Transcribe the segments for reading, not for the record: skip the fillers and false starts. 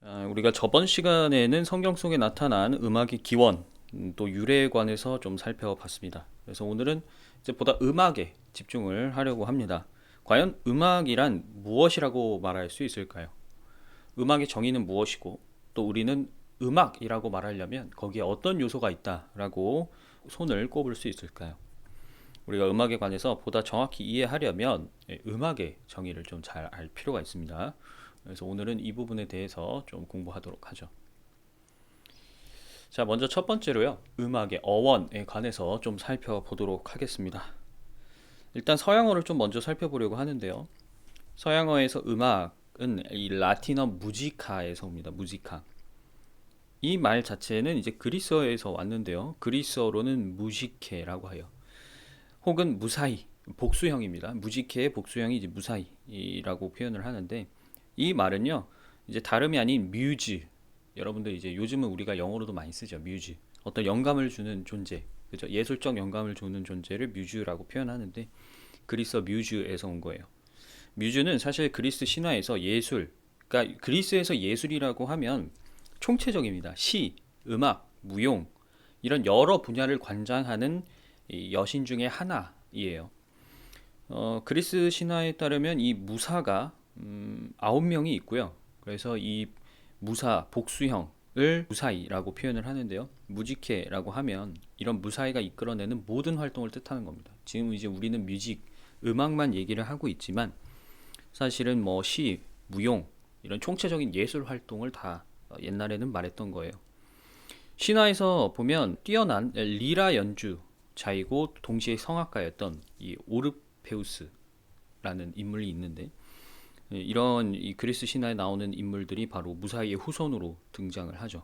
우리가 저번 시간에는 성경 속에 나타난 음악의 기원, 또 유래에 관해서 좀 살펴봤습니다. 그래서 오늘은 이제 보다 음악에 집중을 하려고 합니다. 과연 음악이란 무엇이라고 말할 수 있을까요? 음악의 정의는 무엇이고, 또 우리는 음악이라고 말하려면 거기에 어떤 요소가 있다라고 손을 꼽을 수 있을까요? 우리가 음악에 관해서 보다 정확히 이해하려면 음악의 정의를 좀 잘 알 필요가 있습니다. 그래서 오늘은 이 부분에 대해서 좀 공부하도록 하죠. 자, 먼저 첫 번째로요. 음악의 어원에 관해서 좀 살펴보도록 하겠습니다. 일단 서양어를 좀 먼저 살펴보려고 하는데요. 서양어에서 음악은 이 라틴어 무지카에서 옵니다. 무지카. 이 말 자체는 이제 그리스어에서 왔는데요. 그리스어로는 무지케라고 해요. 혹은 무사히, 복수형입니다. 무지케의 복수형이 이제 무사히라고 표현을 하는데, 이 말은요, 이제 다름이 아닌 뮤즈. 여러분들 이제 요즘은 우리가 영어로도 많이 쓰죠. 뮤즈. 어떤 영감을 주는 존재. 그죠? 예술적 영감을 주는 존재를 뮤즈라고 표현하는데, 그리스어 뮤즈에서 온 거예요. 뮤즈는 사실 그리스 신화에서 예술, 그러니까 그리스에서 예술이라고 하면 총체적입니다. 시, 음악, 무용, 이런 여러 분야를 관장하는 이 여신 중에 하나이에요. 그리스 신화에 따르면 이 무사가 9명이 있고요. 그래서 이 무사 복수형을 무사히라고 표현을 하는데요. 무지케라고 하면 이런 무사히가 이끌어내는 모든 활동을 뜻하는 겁니다. 지금 이제 우리는 뮤직, 음악만 얘기를 하고 있지만 사실은 뭐 시, 무용 이런 총체적인 예술 활동을 다 옛날에는 말했던 거예요. 신화에서 보면 뛰어난 리라 연주자이고 동시에 성악가였던 이 오르페우스라는 인물이 있는데, 이런 이 그리스 신화에 나오는 인물들이 바로 무사히의 후손으로 등장을 하죠.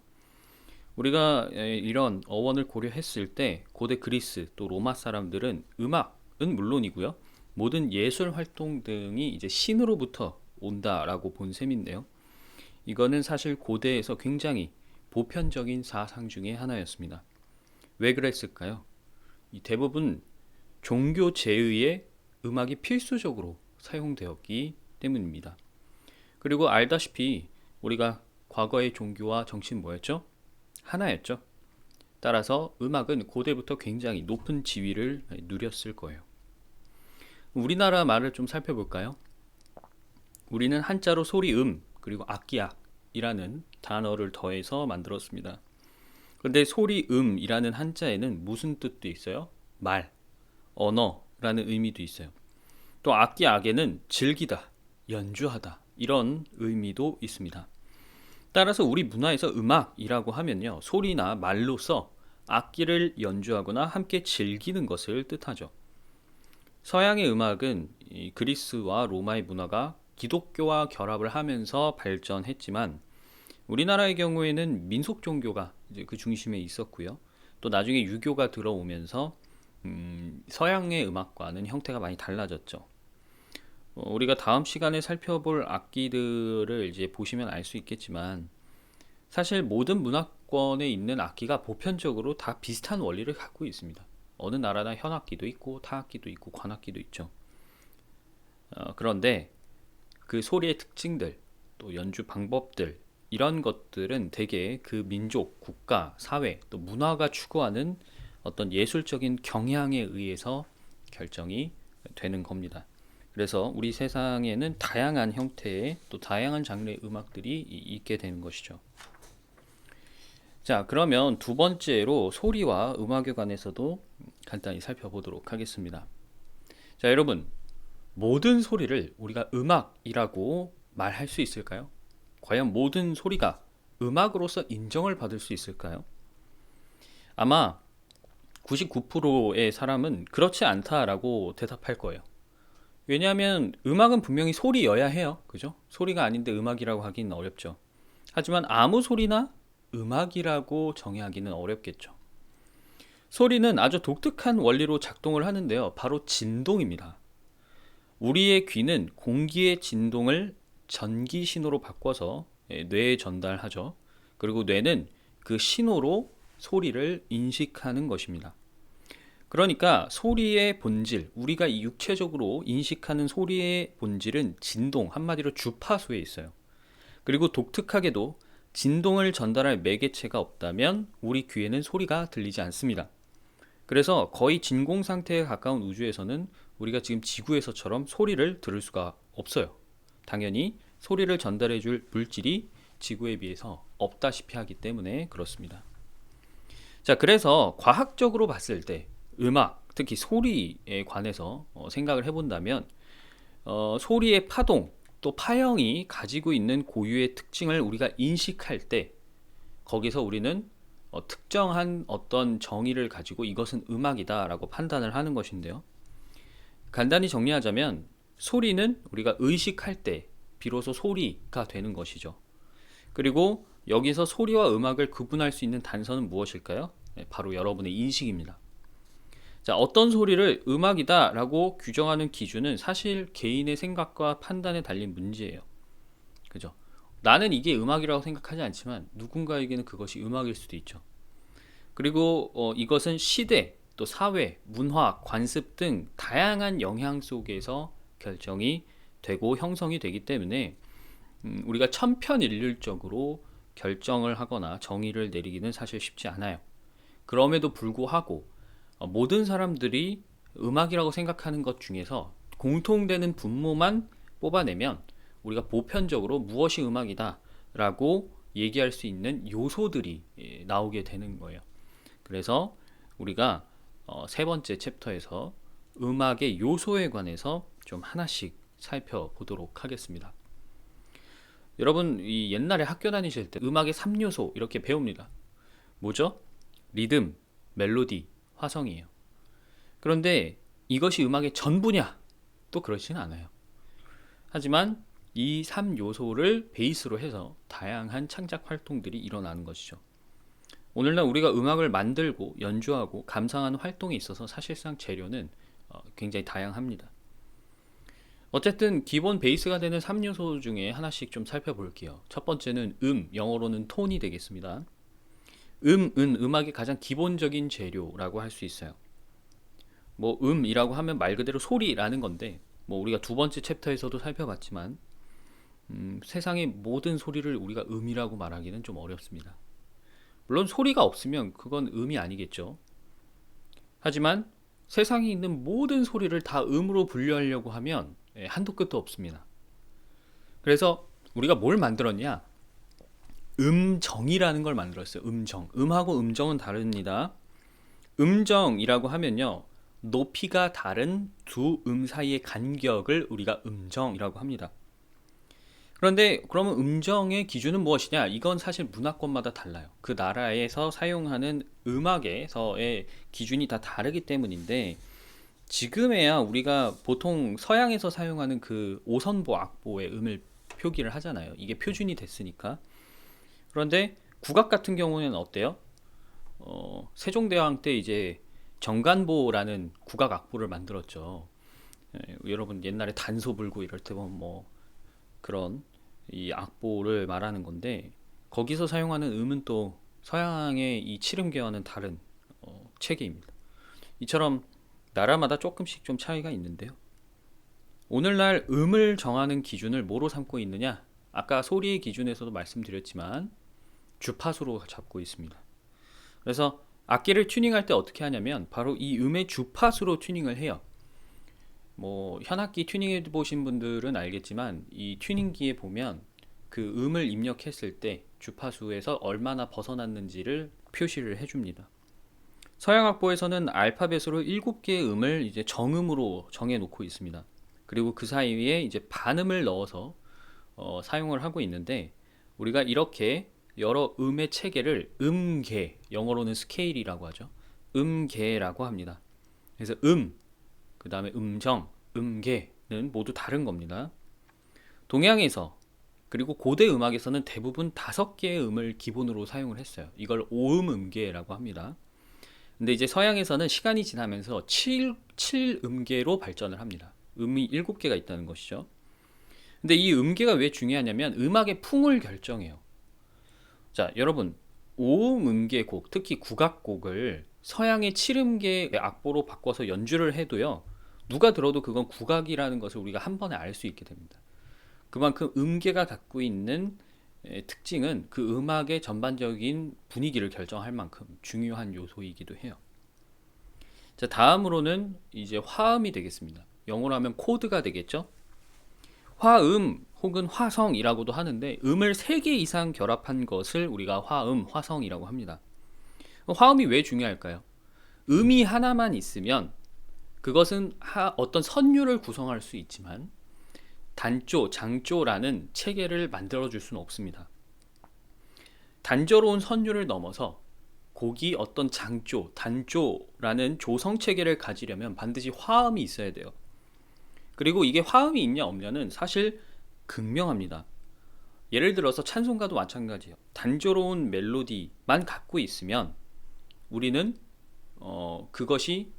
우리가 이런 어원을 고려했을 때 고대 그리스 또 로마 사람들은 음악은 물론이고요. 모든 예술 활동 등이 이제 신으로부터 온다라고 본 셈인데요. 이거는 사실 고대에서 굉장히 보편적인 사상 중에 하나였습니다. 왜 그랬을까요? 이 대부분 종교 제의에 음악이 필수적으로 사용되었기 때문입니다. 그리고 알다시피 우리가 과거의 종교와 정치는 뭐였죠? 하나였죠. 따라서 음악은 고대부터 굉장히 높은 지위를 누렸을 거예요. 우리나라 말을 좀 살펴볼까요? 우리는 한자로 소리 그리고 악기악이라는 단어를 더해서 만들었습니다. 그런데 소리 이라는 한자에는 무슨 뜻도 있어요? 말, 언어라는 의미도 있어요. 또 악기악에는 즐기다, 연주하다 이런 의미도 있습니다. 따라서 우리 문화에서 음악이라고 하면요, 소리나 말로써 악기를 연주하거나 함께 즐기는 것을 뜻하죠. 서양의 음악은 이 그리스와 로마의 문화가 기독교와 결합을 하면서 발전했지만 우리나라의 경우에는 민속 종교가 이제 그 중심에 있었고요. 또 나중에 유교가 들어오면서 서양의 음악과는 형태가 많이 달라졌죠. 우리가 다음 시간에 살펴볼 악기들을 이제 보시면 알 수 있겠지만 사실 모든 문화권에 있는 악기가 보편적으로 다 비슷한 원리를 갖고 있습니다. 어느 나라나 현악기도 있고 타악기도 있고 관악기도 있죠. 그런데 그 소리의 특징들, 또 연주 방법들 이런 것들은 대개 그 민족, 국가, 사회, 또 문화가 추구하는 어떤 예술적인 경향에 의해서 결정이 되는 겁니다. 그래서 우리 세상에는 다양한 형태의 또 다양한 장르의 음악들이 있게 되는 것이죠. 자, 그러면 두 번째로 소리와 음악에 관해서도 간단히 살펴보도록 하겠습니다. 자, 여러분, 모든 소리를 우리가 음악이라고 말할 수 있을까요? 과연 모든 소리가 음악으로서 인정을 받을 수 있을까요? 아마 99%의 사람은 그렇지 않다라고 대답할 거예요. 왜냐하면 음악은 분명히 소리여야 해요. 그죠? 소리가 아닌데 음악이라고 하기는 어렵죠. 하지만 아무 소리나 음악이라고 정의하기는 어렵겠죠. 소리는 아주 독특한 원리로 작동을 하는데요. 바로 진동입니다. 우리의 귀는 공기의 진동을 전기 신호로 바꿔서 뇌에 전달하죠. 그리고 뇌는 그 신호로 소리를 인식하는 것입니다. 그러니까 소리의 본질, 우리가 육체적으로 인식하는 소리의 본질은 진동, 한마디로 주파수에 있어요. 그리고 독특하게도 진동을 전달할 매개체가 없다면 우리 귀에는 소리가 들리지 않습니다. 그래서 거의 진공 상태에 가까운 우주에서는 우리가 지금 지구에서처럼 소리를 들을 수가 없어요. 당연히 소리를 전달해 줄 물질이 지구에 비해서 없다시피 하기 때문에 그렇습니다. 자, 그래서 과학적으로 봤을 때 음악, 특히 소리에 관해서 생각을 해본다면 소리의 파동 또 파형이 가지고 있는 고유의 특징을 우리가 인식할 때 거기서 우리는 특정한 어떤 정의를 가지고 이것은 음악이다 라고 판단을 하는 것인데요. 간단히 정리하자면 소리는 우리가 의식할 때 비로소 소리가 되는 것이죠. 그리고 여기서 소리와 음악을 구분할 수 있는 단서는 무엇일까요? 바로 여러분의 인식입니다. 자, 어떤 소리를 음악이다 라고 규정하는 기준은 사실 개인의 생각과 판단에 달린 문제예요. 그죠? 나는 이게 음악이라고 생각하지 않지만 누군가에게는 그것이 음악일 수도 있죠. 그리고 이것은 시대, 또 사회, 문화, 관습 등 다양한 영향 속에서 결정이 되고 형성이 되기 때문에 우리가 천편일률적으로 결정을 하거나 정의를 내리기는 사실 쉽지 않아요. 그럼에도 불구하고 모든 사람들이 음악이라고 생각하는 것 중에서 공통되는 분모만 뽑아내면 우리가 보편적으로 무엇이 음악이다 라고 얘기할 수 있는 요소들이 나오게 되는 거예요. 그래서 우리가 세 번째 챕터에서 음악의 요소에 관해서 좀 하나씩 살펴보도록 하겠습니다. 여러분, 이 옛날에 학교 다니실 때 음악의 3요소 이렇게 배웁니다. 뭐죠? 리듬, 멜로디, 화성이에요. 그런데 이것이 음악의 전부냐? 또 그렇지는 않아요. 하지만 이 3요소를 베이스로 해서 다양한 창작 활동들이 일어나는 것이죠. 오늘날 우리가 음악을 만들고 연주하고 감상하는 활동에 있어서 사실상 재료는 굉장히 다양합니다. 어쨌든 기본 베이스가 되는 3요소 중에 하나씩 좀 살펴볼게요. 첫 번째는 영어로는 톤이 되겠습니다. 음은 음악의 가장 기본적인 재료라고 할 수 있어요. 뭐 음이라고 하면 말 그대로 소리라는 건데 뭐 우리가 두 번째 챕터에서도 살펴봤지만 세상의 모든 소리를 우리가 음이라고 말하기는 좀 어렵습니다. 물론 소리가 없으면 그건 음이 아니겠죠. 하지만 세상에 있는 모든 소리를 다 음으로 분류하려고 하면 한도 끝도 없습니다. 그래서 우리가 뭘 만들었냐? 음정이라는 걸 만들었어요. 음정. 음하고 음정은 다릅니다. 음정이라고 하면요, 높이가 다른 두 사이의 간격을 우리가 음정이라고 합니다. 그런데 그러면 음정의 기준은 무엇이냐? 이건 사실 문화권마다 달라요. 그 나라에서 사용하는 음악에서의 기준이 다 다르기 때문인데 지금에야 우리가 보통 서양에서 사용하는 그 5선보 악보의 음을 표기를 하잖아요. 이게 표준이 됐으니까. 그런데 국악 같은 경우는 어때요? 세종대왕 때 이제 정간보라는 국악 악보를 만들었죠. 여러분 옛날에 단소 불고 이럴 때 보면 뭐 그런 이 악보를 말하는 건데 거기서 사용하는 음은 또 서양의 이 칠음계와는 다른 체계입니다. 이처럼 나라마다 조금씩 좀 차이가 있는데요. 오늘날 음을 정하는 기준을 뭐로 삼고 있느냐? 아까 소리의 기준에서도 말씀드렸지만 주파수로 잡고 있습니다. 그래서 악기를 튜닝할 때 어떻게 하냐면 바로 이 음의 주파수로 튜닝을 해요. 뭐 현악기 튜닝해 보신 분들은 알겠지만 이 튜닝기에 보면 그 음을 입력했을 때 주파수에서 얼마나 벗어났는지를 표시를 해줍니다. 서양 악보에서는 알파벳으로 7개의 음을 이제 정음으로 정해 놓고 있습니다. 그리고 그 사이에 이제 반음을 넣어서 사용을 하고 있는데 우리가 이렇게 여러 음의 체계를 음계, 영어로는 스케일이라고 하죠. 음계라고 합니다. 그래서 그 다음에 음정, 음계는 모두 다른 겁니다. 동양에서 그리고 고대 음악에서는 대부분 5개의 음을 기본으로 사용을 했어요. 이걸 오음 음계라고 합니다. 근데 이제 서양에서는 시간이 지나면서 7음계로 발전을 합니다. 음이 7개가 있다는 것이죠. 근데 이 음계가 왜 중요하냐면 음악의 풍을 결정해요. 자, 여러분, 5음 음계 곡, 특히 국악곡을 서양의 7음계 악보로 바꿔서 연주를 해도요, 누가 들어도 그건 국악이라는 것을 우리가 한 번에 알 수 있게 됩니다. 그만큼 음계가 갖고 있는 특징은 그 음악의 전반적인 분위기를 결정할 만큼 중요한 요소이기도 해요. 자, 다음으로는 이제 화음이 되겠습니다. 영어로 하면 코드가 되겠죠. 화음 혹은 화성이라고도 하는데 음을 3개 이상 결합한 것을 우리가 화음, 화성이라고 합니다. 화음이 왜 중요할까요? 음이 하나만 있으면 그것은 어떤 선율을 구성할 수 있지만 단조, 장조라는 체계를 만들어줄 수는 없습니다. 단조로운 선율을 넘어서 곡이 어떤 장조, 단조라는 조성 체계를 가지려면 반드시 화음이 있어야 돼요. 그리고 이게 화음이 있냐 없냐는 사실 극명합니다. 예를 들어서 찬송가도 마찬가지예요. 단조로운 멜로디만 갖고 있으면 우리는 그것이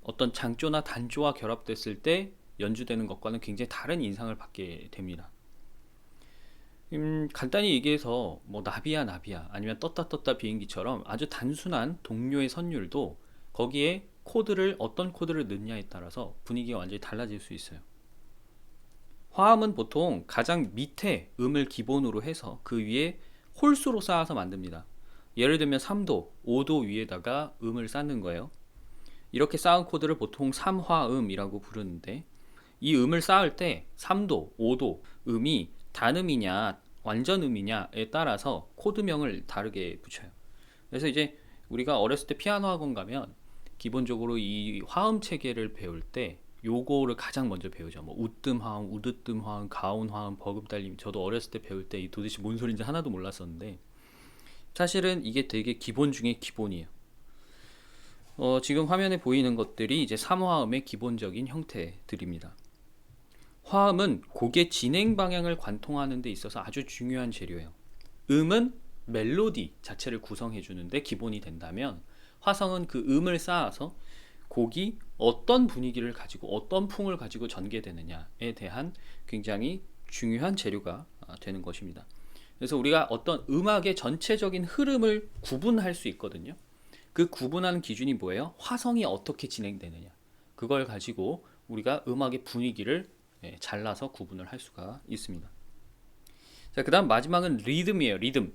어떤 장조나 단조와 결합됐을 때 연주되는 것과는 굉장히 다른 인상을 받게 됩니다. 간단히 얘기해서 뭐 나비야 나비야 아니면 떴다 떴다 비행기처럼 아주 단순한 동료의 선율도 거기에 어떤 코드를 넣느냐에 따라서 분위기가 완전히 달라질 수 있어요. 화음은 보통 가장 밑에 음을 기본으로 해서 그 위에 홀수로 쌓아서 만듭니다. 예를 들면 3도, 5도 위에다가 음을 쌓는 거예요. 이렇게 쌓은 코드를 보통 3화음이라고 부르는데 이 음을 쌓을 때 3도, 5도 음이 단음이냐 완전음이냐에 따라서 코드명을 다르게 붙여요. 그래서 이제 우리가 어렸을 때 피아노 학원 가면 기본적으로 이 화음 체계를 배울 때 요거를 가장 먼저 배우죠. 뭐 웃뜸 화음, 우드뜸 화음, 가온 화음, 버금 딸림. 저도 어렸을 때 배울 때 도대체 뭔 소리인지 하나도 몰랐었는데 사실은 이게 되게 기본 중에 기본이에요. 지금 화면에 보이는 것들이 이제 3화음의 기본적인 형태들입니다. 화음은 곡의 진행 방향을 관통하는 데 있어서 아주 중요한 재료예요. 음은 멜로디 자체를 구성해 주는데 기본이 된다면 화성은 그 음을 쌓아서 곡이 어떤 분위기를 가지고 어떤 풍을 가지고 전개되느냐에 대한 굉장히 중요한 재료가 되는 것입니다. 그래서 우리가 어떤 음악의 전체적인 흐름을 구분할 수 있거든요. 그 구분하는 기준이 뭐예요? 화성이 어떻게 진행되느냐. 그걸 가지고 우리가 음악의 분위기를 잘라서 구분을 할 수가 있습니다. 자, 그다음 마지막은 리듬이에요. 리듬.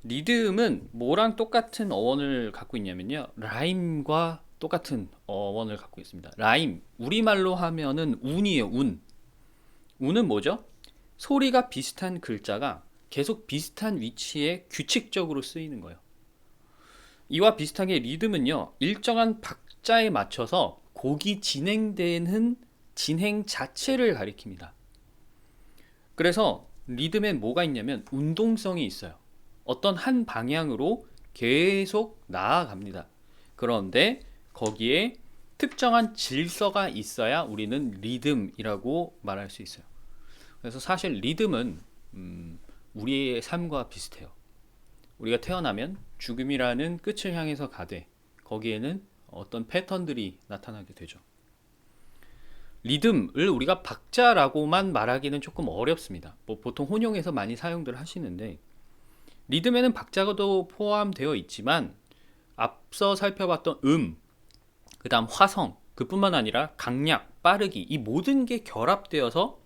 리듬은 뭐랑 똑같은 어원을 갖고 있냐면요. 라임과 똑같은 어원을 갖고 있습니다. 라임. 우리말로 하면은 운이에요. 운. 운은 뭐죠? 소리가 비슷한 글자가 계속 비슷한 위치에 규칙적으로 쓰이는 거예요. 이와 비슷하게 리듬은요. 일정한 박자에 맞춰서 곡이 진행되는 진행 자체를 가리킵니다. 그래서 리듬엔 뭐가 있냐면 운동성이 있어요. 어떤 한 방향으로 계속 나아갑니다. 그런데 거기에 특정한 질서가 있어야 우리는 리듬이라고 말할 수 있어요. 그래서 사실 리듬은 우리의 삶과 비슷해요. 우리가 태어나면 죽음이라는 끝을 향해서 가되 거기에는 어떤 패턴들이 나타나게 되죠. 리듬을 우리가 박자라고만 말하기는 조금 어렵습니다. 보통 혼용해서 많이 사용들 하시는데 리듬에는 박자도 포함되어 있지만 앞서 살펴봤던 그 다음 화성, 그뿐만 아니라 강약, 빠르기 이 모든 게 결합되어서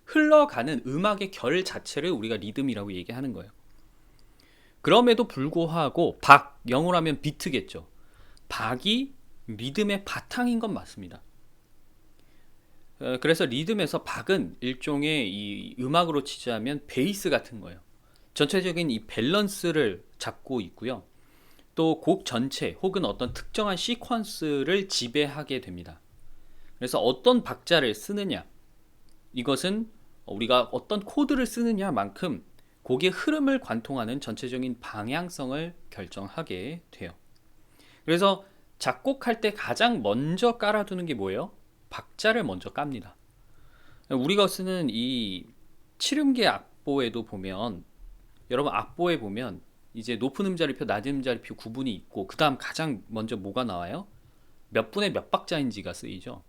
흘러가는 음악의 결 자체를 우리가 리듬이라고 얘기하는 거예요. 그럼에도 불구하고 영어로 하면 비트겠죠. 박이 리듬의 바탕인 건 맞습니다. 그래서 리듬에서 박은 일종의 이 음악으로 치자면 베이스 같은 거예요. 전체적인 이 밸런스를 잡고 있고요. 또 곡 전체 혹은 어떤 특정한 시퀀스를 지배하게 됩니다. 그래서 어떤 박자를 쓰느냐, 이것은 우리가 어떤 코드를 쓰느냐만큼 곡의 흐름을 관통하는 전체적인 방향성을 결정하게 돼요. 그래서 작곡할 때 가장 먼저 깔아두는 게 뭐예요? 박자를 먼저 깝니다. 우리가 쓰는 이 칠음계 악보에도 보면 여러분 악보에 보면 이제 높은 음자리표, 낮은 음자리표 구분이 있고 그 다음 가장 먼저 뭐가 나와요? 몇 분의 몇 박자인지가 쓰이죠.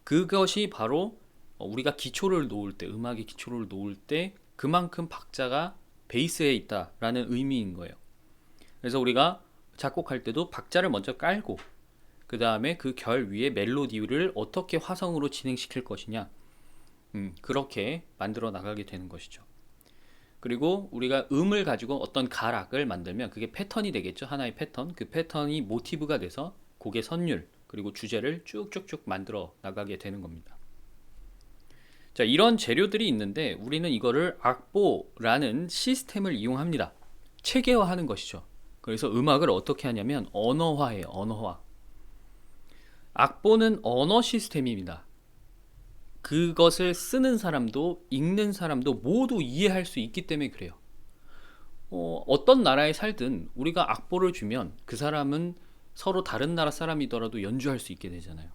그것이 바로 우리가 기초를 놓을 때, 음악의 기초를 놓을 때 그만큼 박자가 베이스에 있다라는 의미인 거예요. 그래서 우리가 작곡할 때도 박자를 먼저 깔고 그 다음에 그 결 위에 멜로디를 어떻게 화성으로 진행시킬 것이냐, 그렇게 만들어 나가게 되는 것이죠. 그리고 우리가 음을 가지고 어떤 가락을 만들면 그게 패턴이 되겠죠. 하나의 패턴. 그 패턴이 모티브가 돼서 곡의 선율 그리고 주제를 쭉쭉쭉 만들어 나가게 되는 겁니다. 자, 이런 재료들이 있는데 우리는 이거를 악보라는 시스템을 이용합니다. 체계화하는 것이죠. 그래서 음악을 어떻게 하냐면 언어화예요. 언어화. 악보는 언어 시스템입니다. 그것을 쓰는 사람도 읽는 사람도 모두 이해할 수 있기 때문에 그래요. 어떤 나라에 살든 우리가 악보를 주면 그 사람은 서로 다른 나라 사람이더라도 연주할 수 있게 되잖아요.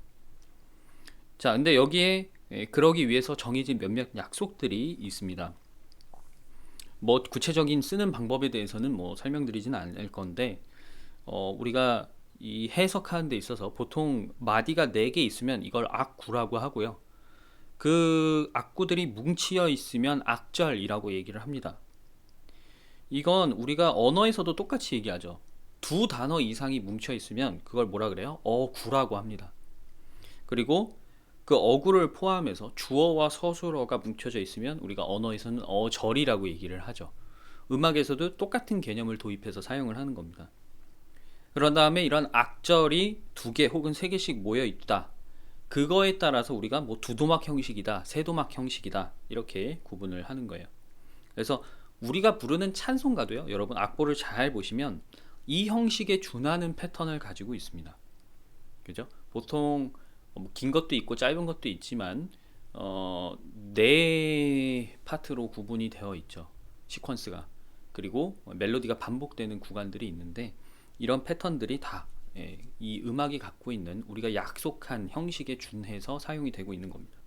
자, 근데 여기에 그러기 위해서 정해진 몇몇 약속들이 있습니다. 뭐 구체적인 쓰는 방법에 대해서는 뭐 설명드리지는 않을 건데 우리가 이 해석하는 데 있어서 보통 마디가 4개 있으면 이걸 악구라고 하고요. 그 악구들이 뭉치어 있으면 악절이라고 얘기를 합니다. 이건 우리가 언어에서도 똑같이 얘기하죠. 두 단어 이상이 뭉쳐 있으면 그걸 뭐라 그래요? 어구라고 합니다. 그리고 그 어구를 포함해서 주어와 서술어가 뭉쳐져 있으면 우리가 언어에서는 어절이라고 얘기를 하죠. 음악에서도 똑같은 개념을 도입해서 사용을 하는 겁니다. 그런 다음에 이런 악절이 2개 혹은 3개씩 모여 있다. 그거에 따라서 우리가 뭐 두도막 형식이다, 세도막 형식이다 이렇게 구분을 하는 거예요. 그래서 우리가 부르는 찬송가도요. 여러분 악보를 잘 보시면 이 형식에 준하는 패턴을 가지고 있습니다. 그죠? 보통 긴 것도 있고 짧은 것도 있지만 4파트로 구분이 되어 있죠. 시퀀스가. 그리고 멜로디가 반복되는 구간들이 있는데 이런 패턴들이 다 이 음악이 갖고 있는 우리가 약속한 형식에 준해서 사용이 되고 있는 겁니다.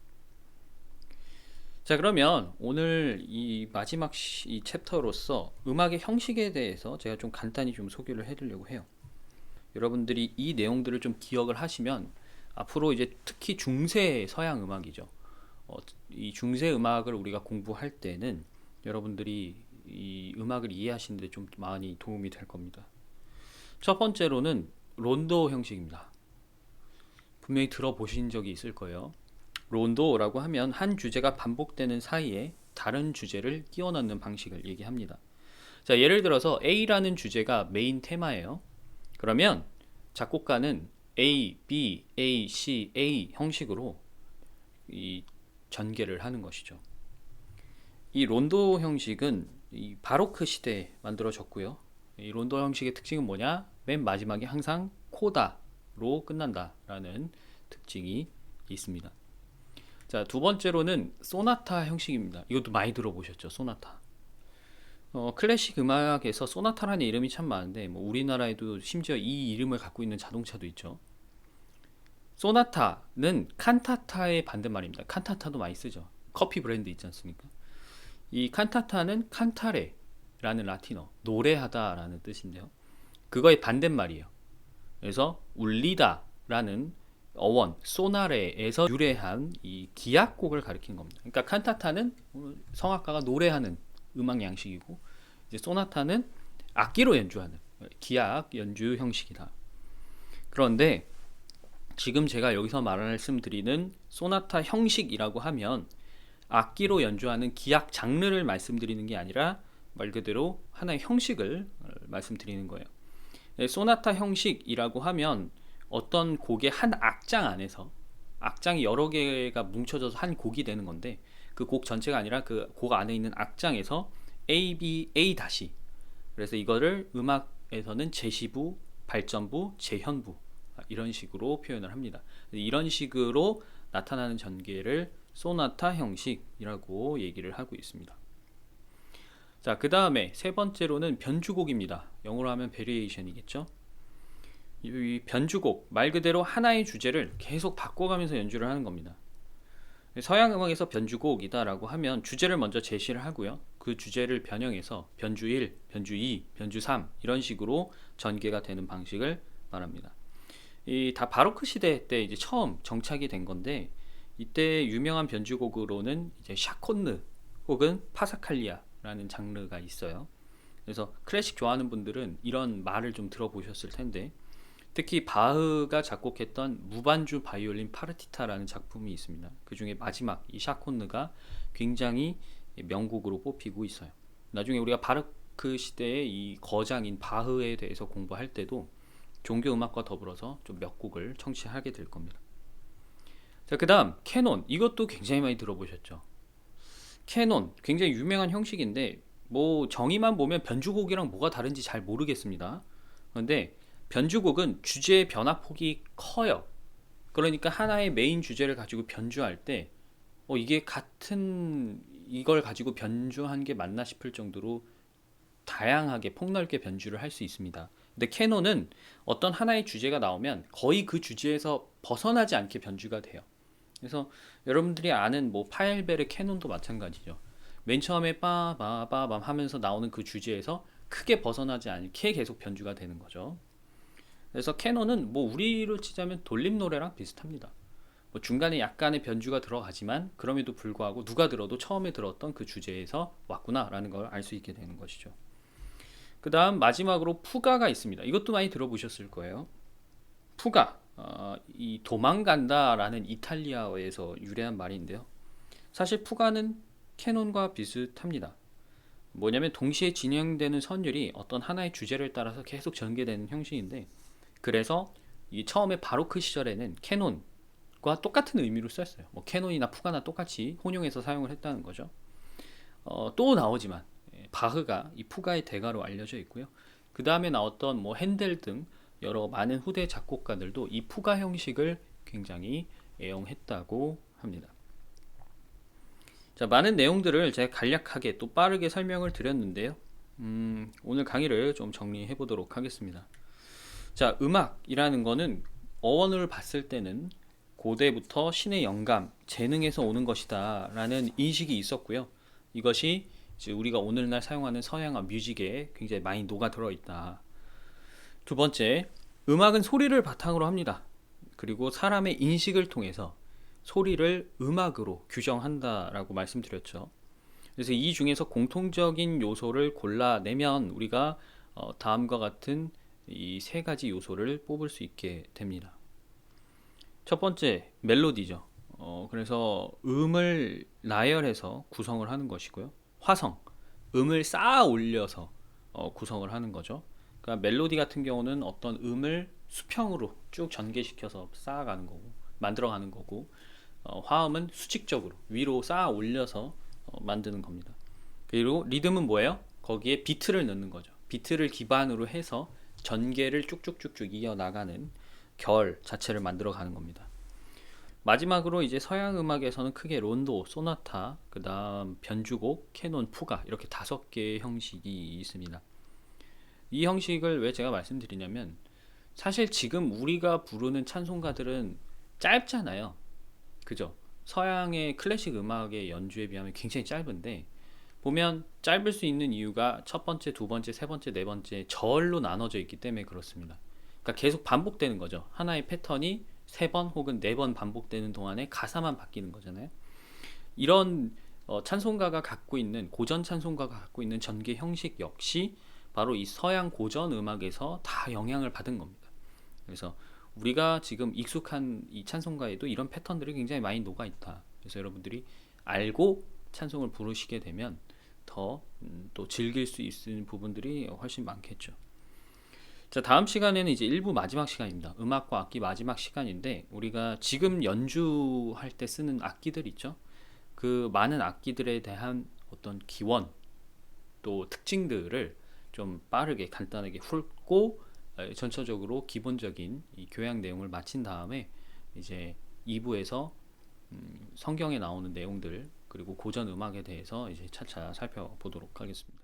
자, 그러면 오늘 이 마지막 이 챕터로서 음악의 형식에 대해서 제가 좀 간단히 좀 소개를 해드리려고 해요. 여러분들이 이 내용들을 좀 기억을 하시면 앞으로 이제 특히 중세 서양 음악이죠. 이 중세 음악을 우리가 공부할 때는 여러분들이 이 음악을 이해하시는 데 좀 많이 도움이 될 겁니다. 첫 번째로는 론도 형식입니다. 분명히 들어보신 적이 있을 거예요. 론도라고 하면 한 주제가 반복되는 사이에 다른 주제를 끼워 넣는 방식을 얘기합니다. 자, 예를 들어서 A라는 주제가 메인 테마예요. 그러면 작곡가는 A, B, A, C, A 형식으로 이 전개를 하는 것이죠. 이 론도 형식은 이 바로크 시대에 만들어졌고요. 이 론도 형식의 특징은 뭐냐? 맨 마지막에 항상 코다로 끝난다라는 특징이 있습니다. 자, 두 번째로는 소나타 형식입니다. 이것도 많이 들어보셨죠? 소나타. 클래식 음악에서 소나타라는 이름이 참 많은데 뭐 우리나라에도 심지어 이 이름을 갖고 있는 자동차도 있죠. 소나타는 칸타타의 반대말입니다. 칸타타도 많이 쓰죠. 커피 브랜드 있지 않습니까? 이 칸타타는 칸타레라는 라틴어, 노래하다라는 뜻인데요. 그거의 반대말이에요. 그래서 울리다라는 어원, 소나레에서 유래한 이 기악곡을 가리킨 겁니다. 그러니까 칸타타는 성악가가 노래하는 음악 양식이고 이제 소나타는 악기로 연주하는 기악 연주 형식이다. 그런데 지금 제가 여기서 말씀드리는 소나타 형식이라고 하면 악기로 연주하는 기악 장르를 말씀드리는 게 아니라 말 그대로 하나의 형식을 말씀드리는 거예요. 소나타 형식이라고 하면 어떤 곡의 한 악장 안에서 악장이 여러 개가 뭉쳐져서 한 곡이 되는 건데 그 곡 전체가 아니라 그 곡 안에 있는 악장에서 A, B, A 다시 그래서 이거를 음악에서는 제시부, 발전부, 재현부 이런 식으로 표현을 합니다. 이런 식으로 나타나는 전개를 소나타 형식이라고 얘기를 하고 있습니다. 자, 그 다음에 세 번째로는 변주곡입니다. 영어로 하면 베리에이션이겠죠. 이 변주곡 말 그대로 하나의 주제를 계속 바꿔가면서 연주를 하는 겁니다. 서양 음악에서 변주곡이다라고 하면 주제를 먼저 제시를 하고요. 그 주제를 변형해서 변주 1, 변주 2, 변주 3 이런 식으로 전개가 되는 방식을 말합니다. 이 다 바로크 시대 때 이제 처음 정착이 된 건데 이때 유명한 변주곡으로는 이제 샤콘느 혹은 파사칼리아라는 장르가 있어요. 그래서 클래식 좋아하는 분들은 이런 말을 좀 들어보셨을 텐데 특히 바흐가 작곡했던 무반주 바이올린 파르티타라는 작품이 있습니다. 그 중에 마지막 이 샤콘느가 굉장히 명곡으로 뽑히고 있어요. 나중에 우리가 바르크 시대의 이 거장인 바흐에 대해서 공부할 때도 종교 음악과 더불어서 좀 몇 곡을 청취하게 될 겁니다. 자, 그다음 캐논. 이것도 굉장히 많이 들어보셨죠? 캐논 굉장히 유명한 형식인데 뭐 정의만 보면 변주곡이랑 뭐가 다른지 잘 모르겠습니다. 그런데 변주곡은 주제의 변화폭이 커요. 그러니까 하나의 메인 주제를 가지고 변주할 때 이게 같은 이걸 가지고 변주한 게 맞나 싶을 정도로 다양하게 폭넓게 변주를 할 수 있습니다. 근데 캐논은 어떤 하나의 주제가 나오면 거의 그 주제에서 벗어나지 않게 변주가 돼요. 그래서 여러분들이 아는 뭐 파엘벨의 캐논도 마찬가지죠. 맨 처음에 빠바바밤 하면서 나오는 그 주제에서 크게 벗어나지 않게 계속 변주가 되는 거죠. 그래서 캐논은 뭐 우리로 치자면 돌림 노래랑 비슷합니다. 뭐 중간에 약간의 변주가 들어가지만 그럼에도 불구하고 누가 들어도 처음에 들었던 그 주제에서 왔구나라는 걸 알 수 있게 되는 것이죠. 그 다음 마지막으로 푸가가 있습니다. 이것도 많이 들어보셨을 거예요. 푸가, 이 도망간다라는 이탈리아어에서 유래한 말인데요. 사실 푸가는 캐논과 비슷합니다. 뭐냐면 동시에 진행되는 선율이 어떤 하나의 주제를 따라서 계속 전개되는 형식인데, 그래서 이 처음에 바로크 시절에는 캐논과 똑같은 의미로 썼어요. 뭐 캐논이나 푸가나 똑같이 혼용해서 사용을 했다는 거죠. 또 나오지만 바흐가 이 푸가의 대가로 알려져 있고요. 그 다음에 나왔던 뭐 핸델 등 여러 많은 후대 작곡가들도 이 푸가 형식을 굉장히 애용했다고 합니다. 자, 많은 내용들을 제가 간략하게 또 빠르게 설명을 드렸는데요. 오늘 강의를 좀 정리해 보도록 하겠습니다. 자, 음악이라는 거는 어원을 봤을 때는 고대부터 신의 영감, 재능에서 오는 것이다 라는 인식이 있었고요. 이것이 이제 우리가 오늘날 사용하는 서양화 뮤직에 굉장히 많이 녹아 들어 있다. 두 번째, 음악은 소리를 바탕으로 합니다. 그리고 사람의 인식을 통해서 소리를 음악으로 규정한다라고 말씀드렸죠. 그래서 이 중에서 공통적인 요소를 골라내면 우리가 다음과 같은 이 세 가지 요소를 뽑을 수 있게 됩니다. 첫 번째, 멜로디죠. 그래서 음을 나열해서 구성을 하는 것이고요. 화성, 음을 쌓아 올려서 구성을 하는 거죠. 그러니까 멜로디 같은 경우는 어떤 음을 수평으로 쭉 전개시켜서 쌓아가는 거고, 만들어가는 거고, 화음은 수직적으로 위로 쌓아 올려서 만드는 겁니다. 그리고 리듬은 뭐예요? 거기에 비트를 넣는 거죠. 비트를 기반으로 해서 전개를 쭉쭉쭉쭉 이어나가는 결 자체를 만들어가는 겁니다. 마지막으로 이제 서양 음악에서는 크게 론도, 소나타, 그 다음 변주곡, 캐논, 푸가 이렇게 5개의 형식이 있습니다. 이 형식을 왜 제가 말씀드리냐면 사실 지금 우리가 부르는 찬송가들은 짧잖아요. 그죠? 서양의 클래식 음악의 연주에 비하면 굉장히 짧은데 보면 짧을 수 있는 이유가 첫 번째, 두 번째, 세 번째, 네 번째 절로 나눠져 있기 때문에 그렇습니다. 그러니까 계속 반복되는 거죠. 하나의 패턴이 3번 혹은 4번 반복되는 동안에 가사만 바뀌는 거잖아요. 이런 찬송가가 갖고 있는 고전 찬송가가 갖고 있는 전개 형식 역시 바로 이 서양 고전 음악에서 다 영향을 받은 겁니다. 그래서 우리가 지금 익숙한 이 찬송가에도 이런 패턴들이 굉장히 많이 녹아 있다. 그래서 여러분들이 알고 찬송을 부르시게 되면 더 또 즐길 수 있는 부분들이 훨씬 많겠죠. 자, 다음 시간에는 이제 1부 마지막 시간입니다. 음악과 악기 마지막 시간인데 우리가 지금 연주할 때 쓰는 악기들 있죠? 그 많은 악기들에 대한 어떤 기원 또 특징들을 좀 빠르게 간단하게 훑고 전체적으로 기본적인 이 교양 내용을 마친 다음에 이제 2부에서 성경에 나오는 내용들 그리고 고전 음악에 대해서 이제 차차 살펴보도록 하겠습니다.